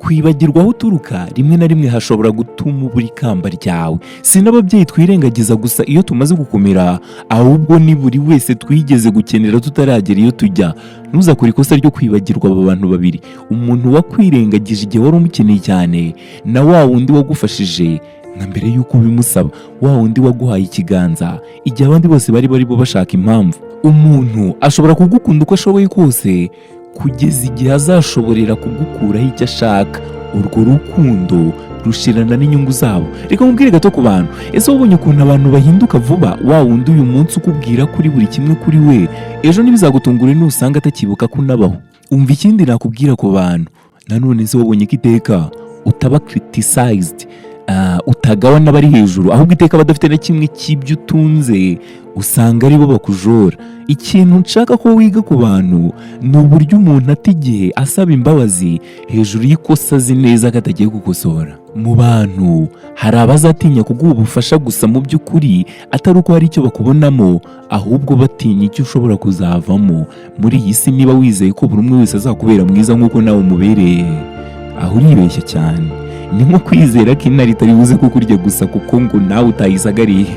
kwibagirwa aho uturuka rimwe na rimwe hashobora gutuma ubura ikamba ryawe. Si n'ababyeyi twirengagiza gusa iyo tumaze gukomera, ahubwo ni buri wese twigeze gukenera tutaragera iyo tujya. Ntuzakore ikosa ryo kwibagirwa aba bantu babiri: umuntu wakwirengagije igihe wari umukeneye cyane, na wa wundi wagufashije na mbere y'uko ubimusaba, wa wundi waguhaye ikiganza igihe abandi bose bari bo bashaka impamvu. Umuntu ashobora kugukunda uko ashoboye kose kugeza igihe azashoborera kugukuraho icyo ashaka. Urwo rukundo rushirana n'inyungu zabo. Reka nkubwire gato ku bantu: ese wabonye ukuntu abantu bahinduka vuba? Wa wundi uyu munsi ukubwira kuri buri kimwe kuri we, ejo ntibizagutungure nusanga atakibuka ko unabaho. Umva ikindi nakubwira ku bantu nanone: ese wabonye ko iteka utaba criticized, utagawa n'abari hejuru, ahubwo iteka badafite na kimwe cy'ibyo utunze usanga aribo bakujora. Ikintu nshaka ko wiga ku bantu ni uburyo umuntu ata igihe asaba imbabazi hejuru y'ikosa azi neza ko atagiye gukosora. Mu bantu hari abazatinya kuguha ubufasha gusa mu by'ukuri atari uko hari icyo bakubonamo, ahubwo batinya icyo ushobora kuzavamo. Muri iyi si niba wizeye ko buri umwe wese azakubera mwiza nk'uko nawe umubereye, aho uribeshya cyane. Ni nko kwizera ko intare itari buze kukurya gusa kuko ngo nawe utayisagariye.